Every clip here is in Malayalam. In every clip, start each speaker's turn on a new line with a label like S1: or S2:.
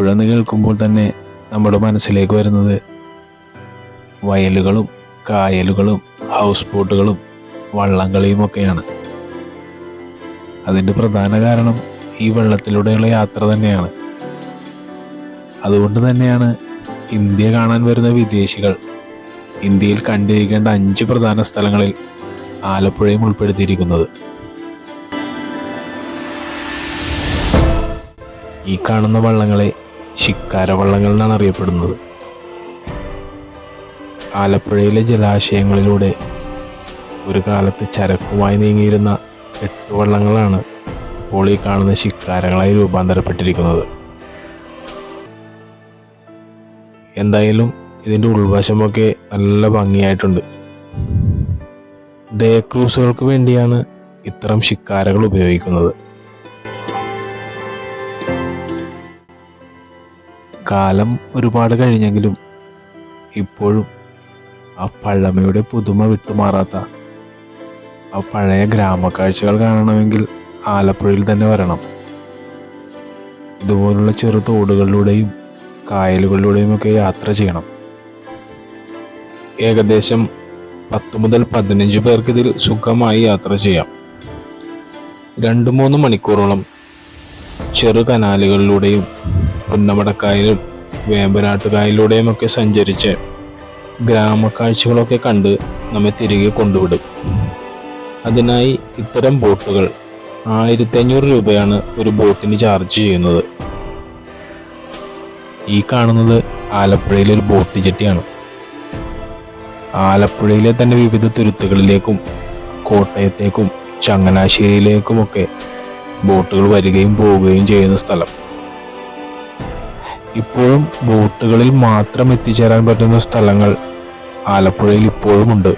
S1: ആലപ്പുഴ എന്ന് കേൾക്കുമ്പോൾ തന്നെ നമ്മുടെ മനസ്സിലേക്ക് വരുന്നത് വയലുകളും കായലുകളും ഹൗസ് ബോട്ടുകളും വള്ളംകളിയും ഒക്കെയാണ്. അതിൻ്റെ പ്രധാന കാരണം ഈ വെള്ളത്തിലൂടെയുള്ള യാത്ര തന്നെയാണ്. അതുകൊണ്ട് തന്നെയാണ് ഇന്ത്യ കാണാൻ വരുന്ന വിദേശികൾ ഇന്ത്യയിൽ കണ്ടിരിക്കേണ്ട 5 പ്രധാന സ്ഥലങ്ങളിൽ ആലപ്പുഴയും ഉൾപ്പെടുത്തിയിരിക്കുന്നത്. ഈ കാണുന്ന വള്ളങ്ങളെ ശിക്കാര വള്ളങ്ങൾ എന്നാണ് അറിയപ്പെടുന്നത്. ആലപ്പുഴയിലെ ജലാശയങ്ങളിലൂടെ ഒരു കാലത്ത് ചരക്കുമായി നീങ്ങിയിരുന്ന 8 വള്ളങ്ങളാണ് ഇപ്പോൾ ഈ കാണുന്ന ശിക്കാരങ്ങളായി രൂപാന്തരപ്പെട്ടിരിക്കുന്നത്. എന്തായാലും ഇതിൻ്റെ ഉൾവശമൊക്കെ നല്ല ഭംഗിയായിട്ടുണ്ട്. ഡേ ക്രൂസുകൾക്ക് വേണ്ടിയാണ് ഇത്തരം ശിക്കാരകൾ ഉപയോഗിക്കുന്നത്. കാലം ഒരുപാട് കഴിഞ്ഞെങ്കിലും ഇപ്പോഴും ആ പഴമയുടെ പുതുമ വിട്ടുമാറാത്ത ആ പഴയ ഗ്രാമക്കാഴ്ചകൾ കാണണമെങ്കിൽ ആലപ്പുഴയിൽ തന്നെ വരണം. ഇതുപോലുള്ള ചെറു തോടുകളിലൂടെയും കായലുകളിലൂടെയും ഒക്കെ യാത്ര ചെയ്യണം. ഏകദേശം 10 മുതൽ 15 പേർക്ക് ഇതിൽ സുഖമായി യാത്ര ചെയ്യാം. 2-3 മണിക്കൂറോളം ചെറു കനാലുകളിലൂടെയും പുന്നമടക്കായലും വേമ്പനാട്ടുകായലിലൂടെയും ഒക്കെ സഞ്ചരിച്ച് ഗ്രാമക്കാഴ്ചകളൊക്കെ കണ്ട് നമ്മെ തിരികെ കൊണ്ടുവിടും. അതിനായി ഇത്തരം ബോട്ടുകൾ 1500 രൂപയാണ് ഒരു ബോട്ടിന് ചാർജ് ചെയ്യുന്നത്. ഈ കാണുന്നത് ആലപ്പുഴയിലെ ഒരു ബോട്ട് ജെട്ടിയാണ്. ആലപ്പുഴയിലെ തന്നെ വിവിധ തുരുത്തുകളിലേക്കും കോട്ടയത്തേക്കും ചങ്ങനാശ്ശേരിയിലേക്കുമൊക്കെ ബോട്ടുകൾ വരികയും പോവുകയും ചെയ്യുന്ന സ്ഥലം. ഇപ്പോഴും ബോട്ടുകളിൽ മാത്രം എത്തിച്ചേരാൻ പറ്റുന്ന സ്ഥലങ്ങൾ ആലപ്പുഴയിൽ ഇപ്പോഴുമുണ്ട്.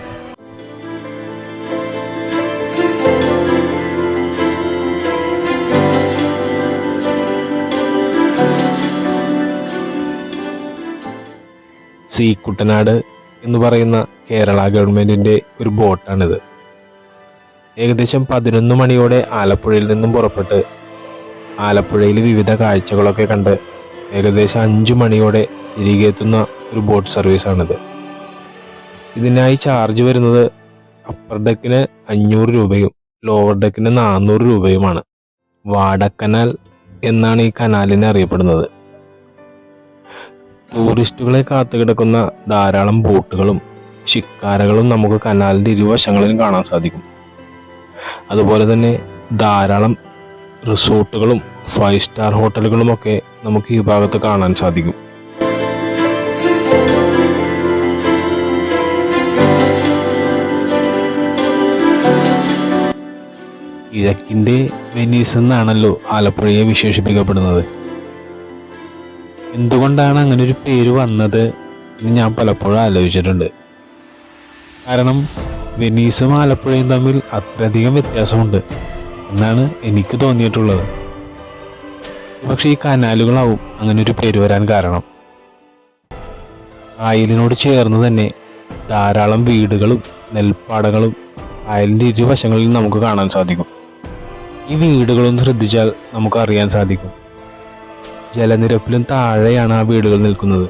S1: സി കുട്ടനാട് എന്ന് പറയുന്ന കേരള ഗവൺമെന്റിന്റെ ഒരു ബോട്ടാണിത്. ഏകദേശം 11 മണിയോടെ ആലപ്പുഴയിൽ നിന്നും പുറപ്പെട്ട് ആലപ്പുഴയിൽ വിവിധ കാഴ്ചകളൊക്കെ കണ്ട് ഏകദേശം 5 മണിയോടെ തിരികെ എത്തുന്ന ഒരു ബോട്ട് സർവീസാണിത്. ഇതിനായി ചാർജ് വരുന്നത് അപ്പർ ഡെക്കിന് 500 രൂപയും ലോവർ ഡെക്കിന് 400 രൂപയുമാണ്. വാടക്കനാൽ എന്നാണ് ഈ കനാലിനെ അറിയപ്പെടുന്നത്. ടൂറിസ്റ്റുകളെ കാത്തുകിടക്കുന്ന ധാരാളം ബോട്ടുകളും ശിക്കാരകളും നമുക്ക് കനാലിന്റെ ഇരുവശങ്ങളിലും കാണാൻ സാധിക്കും. അതുപോലെ തന്നെ ധാരാളം റിസോർട്ടുകളും 5 സ്റ്റാർ ഹോട്ടലുകളും ഒക്കെ നമുക്ക് ഈ ഭാഗത്ത് കാണാൻ സാധിക്കും. കിഴക്കിന്റെ വെനീസ് എന്നാണല്ലോ ആലപ്പുഴയെ വിശേഷിപ്പിക്കപ്പെടുന്നത്. എന്തുകൊണ്ടാണ് അങ്ങനെ ഒരു പേര് വന്നത് എന്ന് ഞാൻ പലപ്പോഴും ആലോചിച്ചിട്ടുണ്ട്. കാരണം വെനീസും ആലപ്പുഴയും തമ്മിൽ അത്രയധികം വ്യത്യാസമുണ്ട് എന്നാണ് എനിക്ക് തോന്നിയിട്ടുള്ളത്. പക്ഷെ ഈ കനാലുകളാവും അങ്ങനെ ഒരു പേര് വരാൻ കാരണം. കായലിനോട് ചേർന്ന് തന്നെ ധാരാളം വീടുകളും നെൽപ്പാടങ്ങളും കായലിന്റെ ഇരുവശങ്ങളിൽ നമുക്ക് കാണാൻ സാധിക്കും. ഈ വീടുകളൊന്ന് ശ്രദ്ധിച്ചാൽ നമുക്ക് അറിയാൻ സാധിക്കും, ജലനിരപ്പിലും താഴെയാണ് ആ വീടുകൾ നിൽക്കുന്നത്.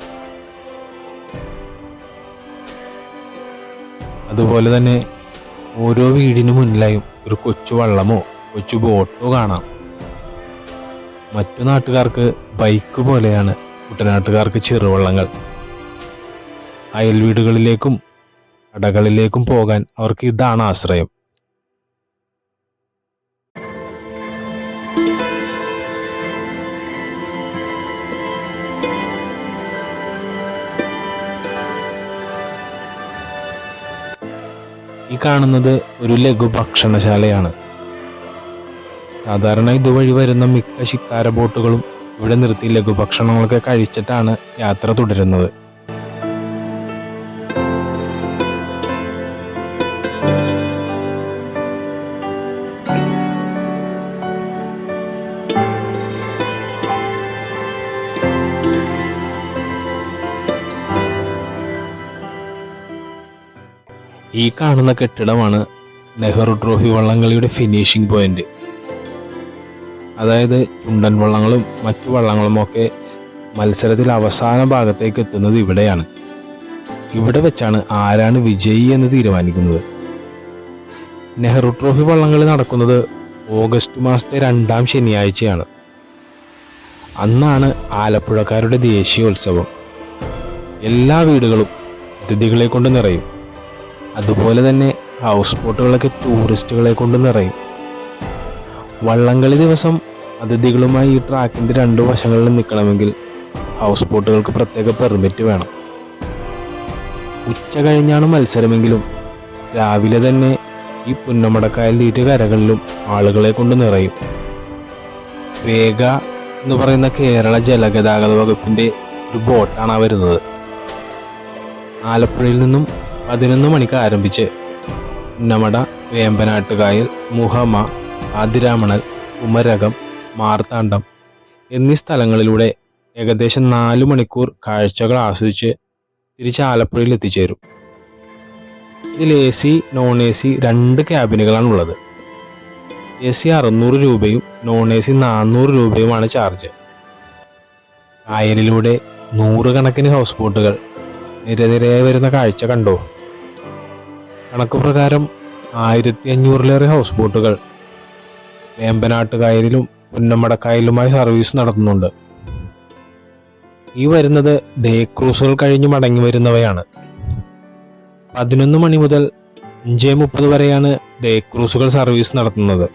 S1: അതുപോലെ തന്നെ ഓരോ വീടിനു മുന്നിലായും ഒരു കൊച്ചു വള്ളമോ കൊച്ചു ബോട്ടോ കാണാം. മറ്റു നാട്ടുകാർക്ക് ബൈക്ക് പോലെയാണ് കുട്ടനാട്ടുകാർക്ക് ചെറുവള്ളങ്ങൾ. അയൽ വീടുകളിലേക്കും കടകളിലേക്കും പോകാൻ അവർക്ക് ഇതാണ് ആശ്രയം. ഈ കാണുന്നത് ഒരു ലഘു ഭക്ഷണശാലയാണ്. സാധാരണ ഇതുവഴി വരുന്ന മിക്ക ശിക്കാര ബോട്ടുകളും ഇവിടെ നിർത്തി ലഘുഭക്ഷണങ്ങളൊക്കെ കഴിച്ചിട്ടാണ് യാത്ര തുടരുന്നത്. ഈ കാണുന്ന കെട്ടിടമാണ് നെഹ്റു ട്രോഫി വള്ളംകളിയുടെ ഫിനിഷിംഗ് പോയിന്റ്. അതായത് ചുണ്ടൻ വള്ളങ്ങളും മറ്റു വള്ളങ്ങളുമൊക്കെ മത്സരത്തിൽ അവസാന ഭാഗത്തേക്ക് എത്തുന്നത് ഇവിടെയാണ്. ഇവിടെ വെച്ചാണ് ആരാണ് വിജയി എന്ന് തീരുമാനിക്കുന്നത്. നെഹ്റു ട്രോഫി വള്ളംകളി നടക്കുന്നത് ഓഗസ്റ്റ് മാസത്തെ 2ാം ശനിയാഴ്ചയാണ്. അന്നാണ് ആലപ്പുഴക്കാരുടെ ദേശീയോത്സവം. എല്ലാ വീടുകളും അതിഥികളെ കൊണ്ട് നിറയും. അതുപോലെ തന്നെ ഹൗസ് ബോട്ടുകളൊക്കെ ടൂറിസ്റ്റുകളെ കൊണ്ട് നിറയും. വള്ളംകളി ദിവസം അതിഥികളുമായി ഈ ട്രാക്കിന്റെ 2 വശങ്ങളിൽ നിൽക്കണമെങ്കിൽ ഹൗസ് ബോട്ടുകൾക്ക് പ്രത്യേക പെർമിറ്റ് വേണം. ഉച്ച കഴിഞ്ഞാണ് മത്സരമെങ്കിലും രാവിലെ തന്നെ ഈ പുന്നമടക്കായൽ ഇരു കരകളിലും ആളുകളെ കൊണ്ട് നിറയും. വേഗ എന്ന് പറയുന്ന കേരള ജലഗതാഗത വകുപ്പിന്റെ ഒരു ബോട്ടാണ് വരുന്നത്. ആലപ്പുഴയിൽ നിന്നും 11 മണിക്ക് ആരംഭിച്ച് പുന്നമട, വേമ്പനാട്ടുകായൽ, മുഹമ, ആതിരാമണൽ, കുമരകം, മാർത്താണ്ഡം എന്നീ സ്ഥലങ്ങളിലൂടെ ഏകദേശം 4 മണിക്കൂർ കാഴ്ചകൾ ആസ്വദിച്ച് തിരിച്ച് ആലപ്പുഴയിൽ എത്തിച്ചേരും. ഇതിൽ AC, നോൺ AC 2 ക്യാബിനുകളാണുള്ളത്. AC 600 രൂപയും നോൺ AC 400 രൂപയുമാണ് ചാർജ്. കായലിലൂടെ 100 കണക്കിന് ഹൗസ് ബോട്ടുകൾ നിരനിരയായി വരുന്ന കാഴ്ച കണ്ടോ? കണക്ക് പ്രകാരം 1500-ലേറെ ഹൗസ് ബോട്ടുകൾ വേമ്പനാട്ടുകായലിലും പുന്നമടക്കായലുമായി സർവീസ് നടത്തുന്നുണ്ട്. ഈ വരുന്നത് ഡേ ക്രൂസുകൾ കഴിഞ്ഞ് മടങ്ങി വരുന്നവയാണ്. 11 മണി മുതൽ 5:30 വരെയാണ് ഡേ ക്രൂസുകൾ സർവീസ് നടത്തുന്നത്.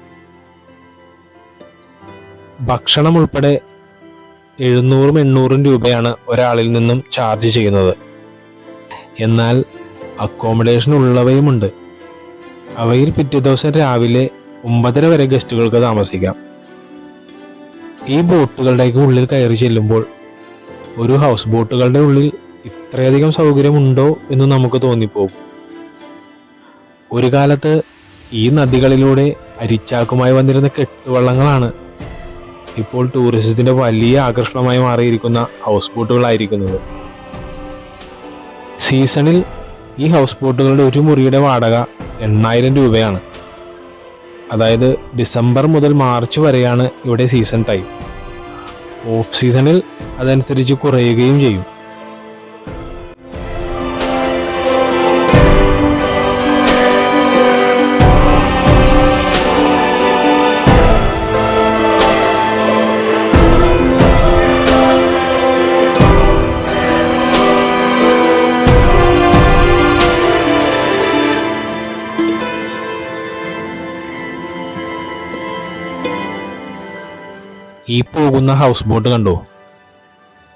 S1: ഭക്ഷണം ഉൾപ്പെടെ 700-800 രൂപയാണ് ഒരാളിൽ നിന്നും ചാർജ് ചെയ്യുന്നത്. എന്നാൽ അക്കോമഡേഷൻ ഉള്ളവയുമുണ്ട്. അവയിൽ പിറ്റേ ദിവസം രാവിലെ 9:30 വരെ ഗസ്റ്റുകൾക്ക് താമസിക്കാം. ഈ ബോട്ടുകളുടെ ഉള്ളിൽ കയറി ചെല്ലുമ്പോൾ ഒരു ഹൗസ് ബോട്ടുകളുടെ ഉള്ളിൽ ഇത്രയധികം സൗകര്യമുണ്ടോ എന്ന് നമുക്ക് തോന്നിപ്പോകും. ഒരു കാലത്ത് ഈ നദികളിലൂടെ അരിച്ചാക്കുമായി വന്നിരുന്ന കെട്ടുവള്ളങ്ങളാണ് ഇപ്പോൾ ടൂറിസത്തിന്റെ വലിയ ആകർഷണമായി മാറിയിരിക്കുന്ന ഹൗസ് ബോട്ടുകളായിരിക്കുന്നത്. സീസണിൽ ഈ ഹൗസ് ബോട്ടുകളുടെ ഒരു മുറിയുടെ വാടക 8,000 രൂപയാണ്. അതായത് ഡിസംബർ മുതൽ മാർച്ച് വരെയാണ് ഇവിടെ സീസൺ ടൈം. ഓഫ് സീസണിൽ അതനുസരിച്ച് കുറയുകയും ചെയ്യും. ഈ പോകുന്ന ഹൗസ് ബോട്ട് കണ്ടോ?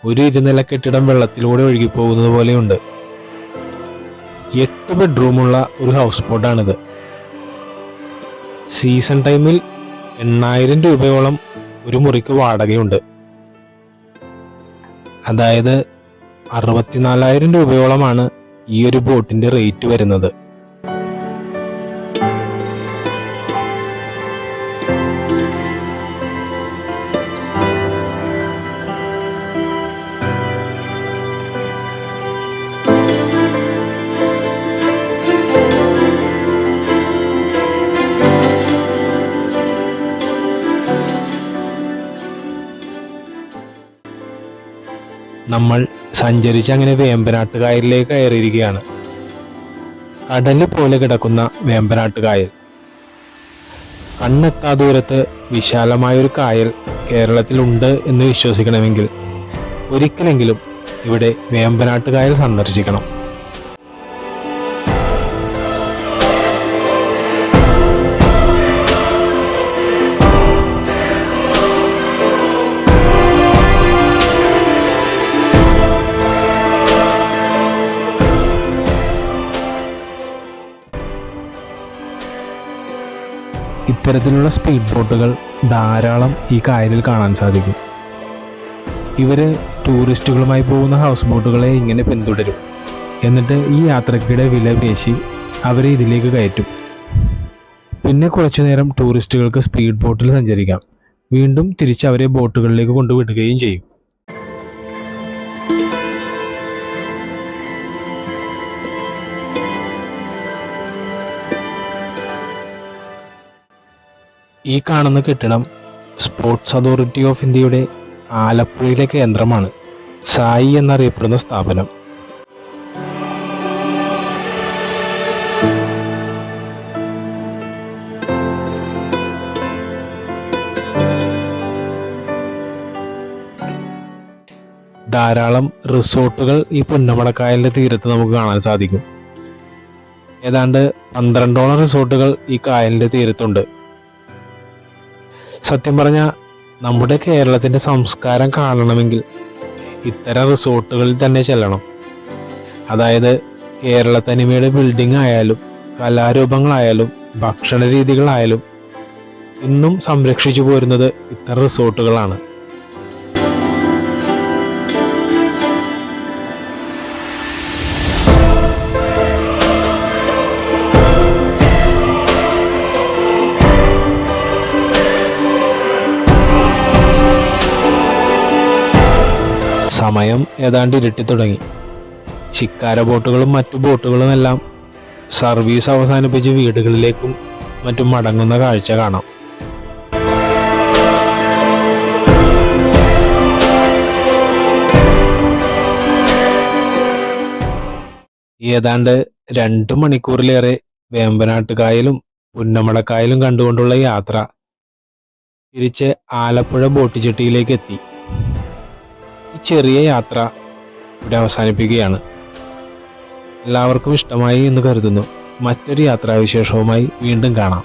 S1: ഒരു ഇരുനില കെട്ടിടം വെള്ളത്തിലൂടെ ഒഴുകിപ്പോകുന്നത് പോലെയുണ്ട്. 8 ബെഡ്റൂമുള്ള ഒരു ഹൗസ് ബോട്ടാണിത്. സീസൺ ടൈമിൽ 8,000 രൂപയോളം ഒരു മുറിക്ക് വാടകയുണ്ട്. അതായത് 64,000 രൂപയോളമാണ് ഈ ഒരു ബോട്ടിന്റെ റേറ്റ് വരുന്നത്. നമ്മൾ സഞ്ചരിച്ച് അങ്ങനെ വേമ്പനാട്ടുകായലിലേക്ക് കയറിയിരിക്കുകയാണ്. കടല് പോലെ കിടക്കുന്ന വേമ്പനാട്ടുകായൽ. കണ്ണെത്താ ദൂരത്ത് വിശാലമായൊരു കായൽ കേരളത്തിലുണ്ട് എന്ന് വിശ്വസിക്കണമെങ്കിൽ ഒരിക്കലെങ്കിലും ഇവിടെ വേമ്പനാട്ടുകായൽ സന്ദർശിക്കണം. ഇത്തരത്തിലുള്ള സ്പീഡ് ബോട്ടുകൾ ധാരാളം ഈ കായലിൽ കാണാൻ സാധിക്കും. ഇവര് ടൂറിസ്റ്റുകളുമായി പോകുന്ന ഹൗസ് ബോട്ടുകളെ ഇങ്ങനെ പിന്തുടരും. എന്നിട്ട് ഈ യാത്രക്കിടെ വില പേശി അവരെ ഇതിലേക്ക് കയറ്റും. പിന്നെ കുറച്ചു നേരം ടൂറിസ്റ്റുകൾക്ക് സ്പീഡ് ബോട്ടിൽ സഞ്ചരിക്കാം. വീണ്ടും തിരിച്ച് അവരെ ബോട്ടുകളിലേക്ക് കൊണ്ടുവിടുകയും ചെയ്യും. ഈ കാണുന്ന കെട്ടിടം സ്പോർട്സ് അതോറിറ്റി ഓഫ് ഇന്ത്യയുടെ ആലപ്പുഴയിലെ കേന്ദ്രമാണ്. സായി എന്നറിയപ്പെടുന്ന സ്ഥാപനം. ധാരാളം റിസോർട്ടുകൾ ഈ പുന്നമടക്കായലിന്റെ തീരത്ത് നമുക്ക് കാണാൻ സാധിക്കും. ഏതാണ്ട് 12ഓളം റിസോർട്ടുകൾ ഈ കായലിന്റെ തീരത്തുണ്ട്. സത്യം പറഞ്ഞാൽ നമ്മുടെ കേരളത്തിന്റെ സംസ്കാരം കാണണമെങ്കിൽ ഇത്തരം റിസോർട്ടുകളിൽ തന്നെ ചെല്ലണം. അതായത് കേരള തനിമയുടെ ബിൽഡിംഗ് ആയാലും കലാരൂപങ്ങളായാലും ഭക്ഷണ രീതികളായാലും ഇന്നും സംരക്ഷിച്ചു പോരുന്നത് ഇത്തരം റിസോർട്ടുകളാണ്. സമയം ഏതാണ്ട് ഇരുട്ടി തുടങ്ങി. ശിക്കാര ബോട്ടുകളും മറ്റു ബോട്ടുകളും എല്ലാം സർവീസ് അവസാനിപ്പിച്ച് വീടുകളിലേക്കും മറ്റും മടങ്ങുന്ന കാഴ്ച കാണാം. ഏതാണ്ട് 2 മണിക്കൂറിലേറെ വേമ്പനാട്ടുകായലും പുന്നമടക്കായലും കണ്ടുകൊണ്ടുള്ള യാത്ര തിരിച്ച് ആലപ്പുഴ ബോട്ട് ജെട്ടിയിലേക്ക് എത്തി. ഈ ചെറിയ യാത്ര ഇവിടെ അവസാനിപ്പിക്കുകയാണ്. എല്ലാവർക്കും ഇഷ്ടമായി എന്ന് കരുതുന്നു. മറ്റൊരു യാത്രാവിശേഷവുമായി വീണ്ടും കാണാം.